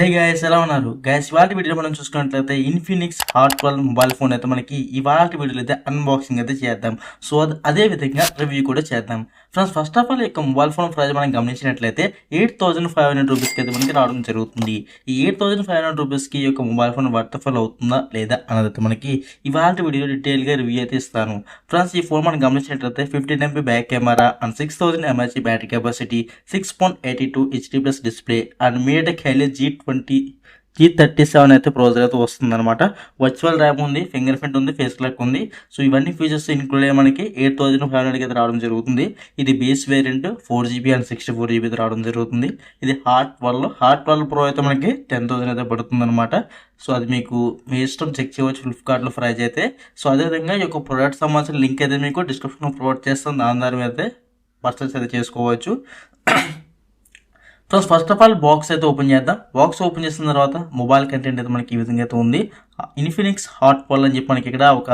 Hey guys, ఎలా ఉన్నారు guys? ఇవాళ వీడియో మనం చూసుకున్నట్లయితే ఇన్ఫినిక్స్ హాట్ 12 మొబైల్ ఫోన్ అయితే మనకి ఇవాళ వీడియోలో అయితే అన్బాక్సింగ్ అయితే చేద్దాం. సో అదే విధంగా రివ్యూ కూడా చేద్దాం. ఫ్రెండ్స్, ఫస్ట్ ఆఫ్ ఆల్ ఈ యొక్క మొబైల్ ఫోన్ ప్రైస్ మనం గమనించినట్లయితే 8,500 రూపీస్కి అయితే మనకి రావడం జరుగుతుంది. ఈ 8,500 రూపీస్కి ఈ యొక్క మొబైల్ ఫోన్ వర్తఫుల్ అవుతుందా లేదా అన్నది మనకి ఇవాళ వీడియో డీటెయిల్గా రివ్యూ అయితే ఇస్తాను. ఫ్రెండ్స్, ఈ ఫోన్ మనం గమనించినట్లయితే 15 MP back camera and 6000 mAh battery capacity, 6.82 HD+ display and MediaTek highly G37 అయితే ప్రాసెసర్ అయితే వస్తుంది అనమాట. వర్చువల్ ర్యామ్ ఉంది, ఫింగర్ ప్రింట్ ఉంది, ఫేస్ లాక్ ఉంది. సో ఇవన్నీ ఫీచర్స్ ఇంక్లూడ్ అయ్యి మనకి 8,500 అయితే రావడం జరుగుతుంది. ఇది base variant 4GB and 64GB అయితే రావడం జరుగుతుంది. ఇది హాట్ 12 ప్రో అయితే మనకి 10,000 అయితే పడుతుంది అనమాట. సో అది మీకు మీ ఇష్టం, చెక్ చేయవచ్చు ఫ్లిప్కార్ట్లో ప్రైస్ అయితే. సో అదేవిధంగా ఈ యొక్క ప్రోడక్ట్ సంబంధించిన లింక్ అయితే మీకు డిస్క్రిప్షన్లో ప్రొవైడ్ చేస్తాం. దాని ద్వారా మీరు అయితే పర్చేస్ అయితే చేసుకోవచ్చు. So first of all box అయితే ఓపెన్ చేద్దాం. బాక్స్ ఓపెన్ చేసిన తర్వాత మొబైల్ కంటెంట్ అయితే మనకి ఈ విధంగా అయితే ఉంది. ఇన్ఫినిక్స్ హాట్ 12 అని చెప్పి మనకి ఇక్కడ ఒక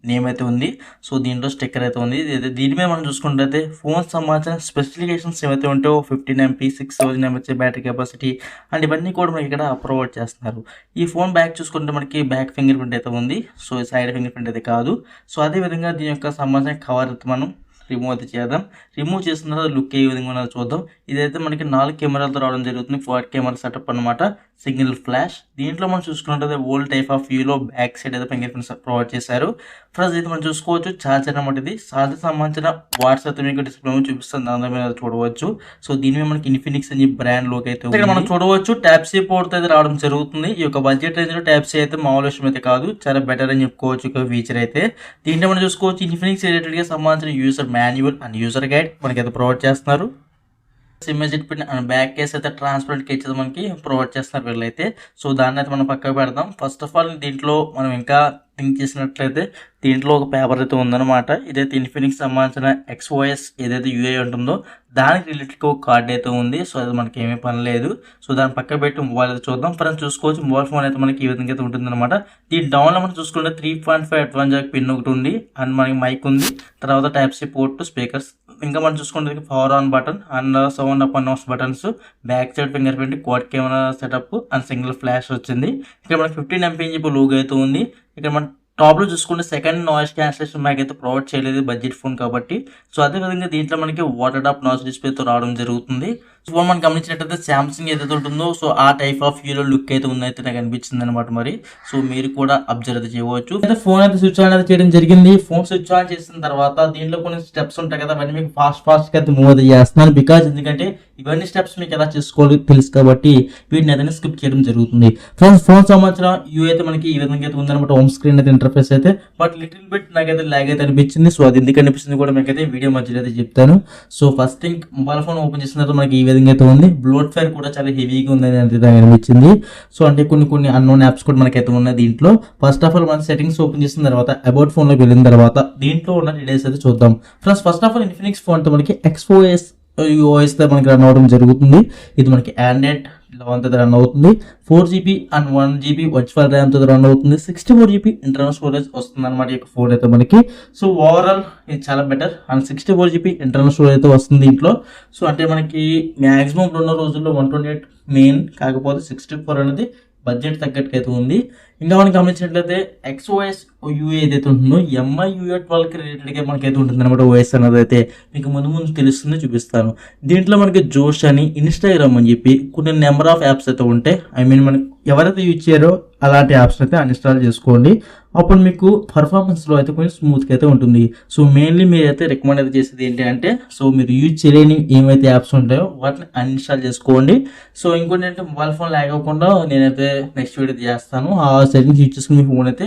నేమ్ అయితే ఉంది. సో దీంట్లో స్టిక్కర్ అయితే ఉంది. దీని మీద మనం చూసుకుంటే ఫోన్ సంబంధించిన స్పెసిఫికేషన్స్ ఏవైతే ఉంటాయో 15 MP 6000 mAh battery capacity and ఇవన్నీ కూడా మనకి ఇక్కడ ప్రొవైడ్ చేస్తున్నారు. ఈ ఫోన్ బ్యాక్ చూసుకుంటే మనకి బ్యాక్ ఫింగర్ ప్రింట్ అయితే ఉంది. సో సైడ్ ఫింగర్ ప్రింట్ అయితే కాదు. సో అదేవిధంగా దీని యొక్క సంబంధించిన కవర్ అయితే మనం రిమూవ్ అయితే చేద్దాం. రిమూవ్ చేసిన తర్వాత లుక్ ఏ విధంగా ఉన్నదో చూద్దాం. ఇదైతే మనకి 4 కెమెరాలతో రావడం జరుగుతుంది. క్వాడ్ కెమెరా సెటప్ అనమాట, సింగిల్ ఫ్లాష్. దీంట్లో మనం చూసుకున్నట్లయితే ఓల్డ్ టైప్ ఆఫ్ వ్యూలో బ్యాక్ సైడ్ అయితే ఫింగర్ ప్రింట్స్ ప్రొవైడ్ చేశారు. ఫ్రెండ్స్, ఇది మనం చూసుకోవచ్చు ఛార్జర్ అనమాట. ఇది ఛార్జర్ సంబంధించిన వాట్స్ అయితే మీకు డిస్ప్లే చూపిస్తాను, దాని మీద చూడవచ్చు. సో దీని మీద మనకి ఇన్ఫినిక్స్ అని బ్రాండ్ లోకి అయితే ఇక్కడ మనం చూడవచ్చు. ట్యాప్ సి పోర్ట్ అయితే రావడం జరుగుతుంది. ఈ యొక్క బడ్జెట్ రేంజ్ లో ట్యాప్ సి అయితే మామూలు విషయం అయితే కాదు, చాలా బెటర్ అని చెప్పుకోవచ్చు ఒక ఫీచర్ అయితే. దీంట్లో మనం చూసుకోవచ్చు ఇన్ఫినిక్స్ రిలేటెడ్ గా సంబంధించిన user manual and user guide మనకి అయితే ప్రొవైడ్ చేస్తున్నారు. Image pin and back case అయితే ట్రాన్స్పరెంట్ కేస్ అయితే మనకి ప్రొవైడ్ చేస్తున్నారు వీళ్ళైతే. సో దాన్ని అయితే మనం పక్కకు పెడదాం. ఫస్ట్ ఆఫ్ ఆల్ దీంట్లో మనం ఇంకా థింక్ చేసినట్లయితే దీంట్లో ఒక పేపర్ అయితే ఉందన్నమాట. ఇదైతే ఇన్ఫినిక్స్ సంబంధించిన XOS ఏదైతే UI ఉంటుందో దానికి రిలేటెడ్ ఒక కార్డ్ అయితే ఉంది. సో అది మనకి ఏమీ పని లేదు. సో దాన్ని పక్క పెట్టి మొబైల్ అయితే చూద్దాం. ఫ్రెండ్స్, చూసుకోవచ్చు మొబైల్ ఫోన్ అయితే మనకి ఈ విధంగా అయితే ఉంటుంది అనమాట. దీని డౌన్లో మనం చూసుకుంటే 3.5 అడ్వాన్స్ జాక్ పిన్ ఒకటి ఉంది అండ్ మనకి మైక్ ఉంది. తర్వాత టైప్ సి పోర్ట్, స్పీకర్స్, ఇంకా మనం చూసుకుంటే power on button and sound up and of buttons, back side finger print, quad camera setup and single flash వచ్చింది. ఇక్కడ మనకి 15 MP అని చెప్పి లోగో అయితే ఉంది. ఇక్కడ మన టాప్లో చూసుకుంటే సెకండ్ నాయిస్ క్యాన్సిలేషన్ మ్యాక్ అయితే ప్రొవైడ్ చేయలేదు బడ్జెట్ ఫోన్ కాబట్టి. సో అదేవిధంగా దీంట్లో మనకి వాటర్ టాప్ నాయిస్ డిస్ప్లేతో రావడం జరుగుతుంది. సో మనం గమనించినట్టయితే శాంసంగ్ ఏదైతే ఉంటుందో సో ఆ టైప్ ఆఫ్ వ్యూలో లుక్ అయితే ఉందైతే నాకు అనిపించింది అనమాట. మరి సో మీరు కూడా అబ్జర్వ్ అయితే చేయవచ్చు. అయితే ఫోన్ అయితే స్విచ్ ఆన్ అయితే చేయడం జరిగింది. ఫోన్ స్విచ్ ఆన్ చేసిన తర్వాత దీంట్లో కొన్ని స్టెప్స్ ఉంటాయి కదా, అవన్నీ మీకు ఫాస్ట్గా అయితే మూవ్ అయితే చేస్తున్నాను. బికాజ్ ఎందుకంటే ఇవన్నీ స్టెప్స్ మీకు ఎలా చేసుకోవాలి తెలుసు కాబట్టి వీటిని ఏదైనా స్కిప్ చేయడం జరుగుతుంది. ఫ్రెండ్స్, ఫోన్ సంబంధించిన వ్యూ అయితే మనకి ఈ విధంగా అయితే ఉందన్నమాట. హోమ్ స్క్రీన్ అయితే ఇంటర్ఫేస్ అయితే బట్ లిటిల్ బిట్ నాకైతే లాగ్ అయితే అనిపించింది. సో అది ఎందుకు అనిపిస్తుంది కూడా మీకైతే వీడియో మధ్యలో అయితే చెప్తాను. So first thing, mobile phone open చేసిన తర్వాత మనకి ఈ విధంగా అయితే ఉంది. బ్లోట్ ఫైర్ కూడా చాలా హెవీగా ఉందని అయితే అనిపించింది. సో అంటే కొన్ని అన్నోన్ యాప్స్ కూడా మనకైతే ఉన్నాయి దీంట్లో. ఫస్ట్ ఆఫ్ ఆల్ మన సెటింగ్స్ ఓపెన్ చేసిన తర్వాత అబౌట్ ఫోన్ లోకి వెళ్ళిన తర్వాత దీంట్లో ఉన్న డీటెయిల్స్ అయితే చూద్దాం. Friends, first of all Infinix phone తో మనకి XOS మనకి రన్ అవడం జరుగుతుంది. ఇది మనకి Android 11 రన్ అవుతుంది. 4GB and 1GB virtual RAM తో రన్ అవుతుంది. 64GB ఇంటర్నల్ స్టోరేజ్ వస్తుంది అనమాట ఈ ఫోన్ అయితే మనకి. సో ఓవరాల్ ఇది చాలా better and 64GB internal storage అయితే వస్తుంది దీంట్లో. సో అంటే మనకి మ్యాక్సిమం ఉన్న రోజుల్లో 128 మెయిన్, కాకపోతే 64 అనేది బడ్జెట్ తగ్గట్టుగా అయితే ఉంది. ఇంకా మనం గమనించినట్లయితే XOS UI ఏదైతే ఉంటుందో MIUI 12కి రిలేటెడ్గా మనకైతే ఉంటుంది అనమాట. OS అనేది అయితే మీకు ముందు తెలుస్తుంది, చూపిస్తాను. దీంట్లో మనకి జోష్ అని, ఇన్స్టాగ్రామ్ అని చెప్పి కొన్ని నెంబర్ ఆఫ్ యాప్స్ అయితే ఉంటాయి. మనకి ఎవరైతే యూజ్ చేయరో అలాంటి యాప్స్ అయితే అన్ఇన్స్టాల్ చేసుకోండి. అప్పుడు మీకు పర్ఫార్మెన్స్లో అయితే కొంచెం స్మూత్గా అయితే ఉంటుంది. సో మెయిన్లీ మీరు అయితే రికమెండ్ అయితే చేసేది ఏంటి అంటే, సో మీరు యూజ్ చేయలేని ఏమైతే యాప్స్ ఉంటాయో వాటిని అన్ఇన్స్టాల్ చేసుకోండి. సో ఇంకోటి ఏంటంటే మొబైల్ ఫోన్ ల్యాగ్ అవ్వకుండా నేనైతే నెక్స్ట్ వీడియో చేస్తాను. ఆ సెట్టింగ్స్ యూజ్ చేసుకుని మీ ఫోన్ అయితే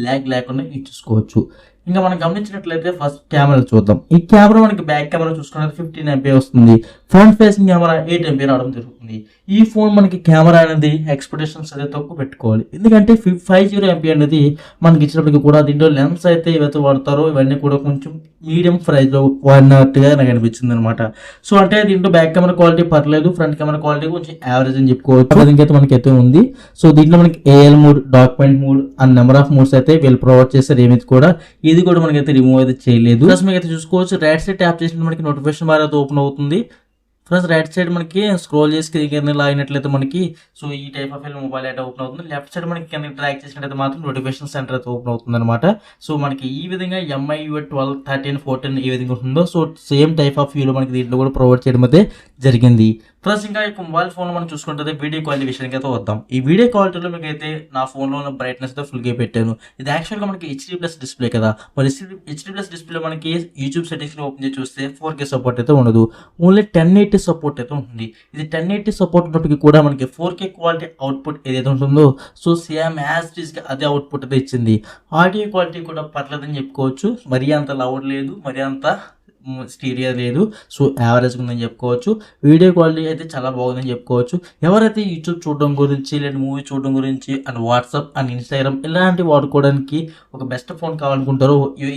ల్యాగ్ లేకుండా యూజ్ చేసుకోవచ్చు. ఇంకా మనం గమనించినట్లయితే ఫస్ట్ కెమెరా చూద్దాం. ఈ కెమెరా మనకి బ్యాక్ కెమెరా చూసుకున్నట్టు 15 MP వస్తుంది. ఫ్రంట్ ఫేసింగ్ కెమెరా 8 MP రావడం జరుగుతుంది. ఈ ఫోన్ మనకి కెమెరా అనేది ఎక్స్పెక్టేషన్స్ అయితే తక్కువ పెట్టుకోవాలి. ఎందుకంటే 50 MP అనేది మనకి ఇచ్చినప్పటికీ కూడా దీంట్లో లెన్స్ అయితే ఏవైతే వాడతారో ఇవన్నీ కూడా కొంచెం మీడియం ప్రైస్లో వాడినట్టుగా నాకు అనిపించింది అనమాట. సో అంటే దీంట్లో బ్యాక్ కెమెరా క్వాలిటీ పర్లేదు, ఫ్రంట్ కెమెరా క్వాలిటీ కొంచెం యావరేజ్ అని చెప్పుకోవచ్చు. అదైతే మనకైతే ఉంది. సో దీంట్లో మనకి AL mode, document mode and number of modes అయితే వీళ్ళు ప్రొవైడ్ చేస్తారు. ఏమైతే కూడా ఇది కూడా మనకైతే రిమూవ్ అయితే చేయలేదు. ప్లస్ మీకు అయితే చూసుకోవచ్చు రైట్ సైడ్ ట్యాప్ చేసినప్పుడు మనకి నోటిఫికేషన్ బార్ అయితే ఓపెన్ అవుతుంది. ఫ్రెండ్స్ రైట్ సైడ్ మనకి స్క్రోల్ చేసి కింద లాగినట్లయితే మనకి సో ఈ టైప్ ఆఫ్ మొబైల్ అయితే ఓపెన్ అవుతుంది. లెఫ్ట్ సైడ్ మనకి కింద ట్రాక్ చేసినట్లయితే మాత్రం నోటిఫికేషన్ సెంటర్ అయితే ఓపెన్ అవుతుంది అనమాట. సో మనకి ఈ విధంగా ఎంఐ 12, 13, 14 ఏ విధంగా ఉంటుందో సో సేమ్ టైప్ ఆఫ్ వ్యూలో మనకి దీంట్లో కూడా ప్రొవైడ్ చేయడం అయితే జరిగింది. ప్లస్ ఇంకా ఈ మొబైల్ ఫోన్లో మనం చూసుకుంటే వీడియో క్వాలిటీ విషయానికి అయితే వద్దాం. ఈ వీడియో క్వాలిటీలో మీకు అయితే నా ఫోన్లో ఉన్న బ్రైట్నెస్ అయితే ఫుల్గా పెట్టాను. ఇది యాక్చువల్గా మనకి HD+ డిస్ప్లే కదా. మరి HD+ డిస్ప్లే మనకి యూట్యూబ్ సెట్టింగ్స్లో ఓపెన్ చేసి చూస్తే 4K సపోర్ట్ అయితే ఉండదు. ఓన్లీ 1080 సపోర్ట్ అయితే ఉంటుంది. ఇది 1080 సపోర్ట్ ఉన్నప్పటికీ కూడా మనకి 4K క్వాలిటీ అవుట్పుట్ ఏదైతే ఉంటుందో సో సేమ్ యాజ్ ఇట్ ఈస్గా అదే అవుట్పుట్ అయితే ఇచ్చింది. ఆడియో క్వాలిటీ కూడా పర్లేదని చెప్పుకోవచ్చు. మరీ అంత లౌడ్ లేదు, మరీ అంత స్టీరియో లేదు. సో యావరేజ్గా ఉందని చెప్పుకోవచ్చు. వీడియో క్వాలిటీ అయితే చాలా బాగుందని చెప్పుకోవచ్చు. ఎవరైతే యూట్యూబ్ చూడడం గురించి లేదా మూవీ చూడడం గురించి అండ్ వాట్సాప్ అండ్ ఇన్స్టాగ్రామ్ ఇలాంటివి వాడుకోవడానికి ఒక బెస్ట్ ఫోన్ కావాలనుకుంటారో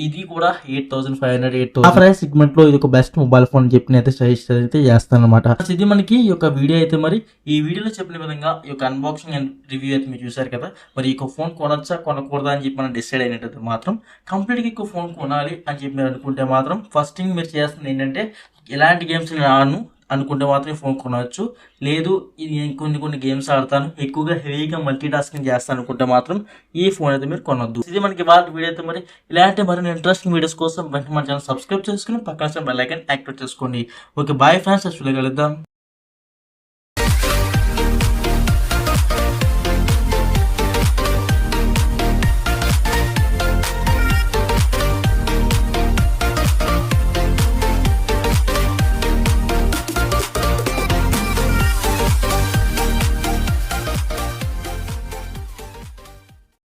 ఇది కూడా 8,500, 8,000 ప్రైస్ సెగ్మెంట్లో ఇది ఒక బెస్ట్ మొబైల్ ఫోన్ అని చెప్పి అయితే సజెస్ట్ అయితే చేస్తాను అనమాట. ఇది మనకి ఈ యొక్క వీడియో అయితే మరి ఈ వీడియోలో చెప్పిన విధంగా ఈ యొక్క అన్బాక్సింగ్ అండ్ రివ్యూ అయితే మీరు చూసారు కదా. మరి ఈ ఫోన్ కొనొచ్చా కొనకూడదా అని చెప్పి మనం డిసైడ్ అయినట్టయితే మాత్రం కంప్లీట్గా ఈ ఫోన్ కొనాలి అని చెప్పి మీరు అనుకుంటే మాత్రం ఫస్ట్ థింగ్ మీరు చేస్తుంది ఏంటంటే ఎలాంటి గేమ్స్ నేను ఆడను అనుకుంటే మాత్రం ఫోన్ కొనవచ్చు. లేదు ఇది నేను కొన్ని గేమ్స్ ఆడతాను, ఎక్కువగా హెవీగా మల్టీ టాస్కింగ్ చేస్తాను అనుకుంటే మాత్రం ఈ ఫోన్ అయితే మీరు కొనొద్దు. ఇది మనకి వాళ్ళ వీడియో అయితే మరి ఇలాంటి మరిన్ని ఇంట్రెస్టింగ్ వీడియోస్ కోసం వెంటనే మన ఛానల్ సబ్స్క్రైబ్ చేసుకుని పక్కన బెల్ ఐకాన్ యాక్టివేట్ చేసుకోండి. ఓకే బాయ్ ఫ్రెండ్స్, కలుద్దాం.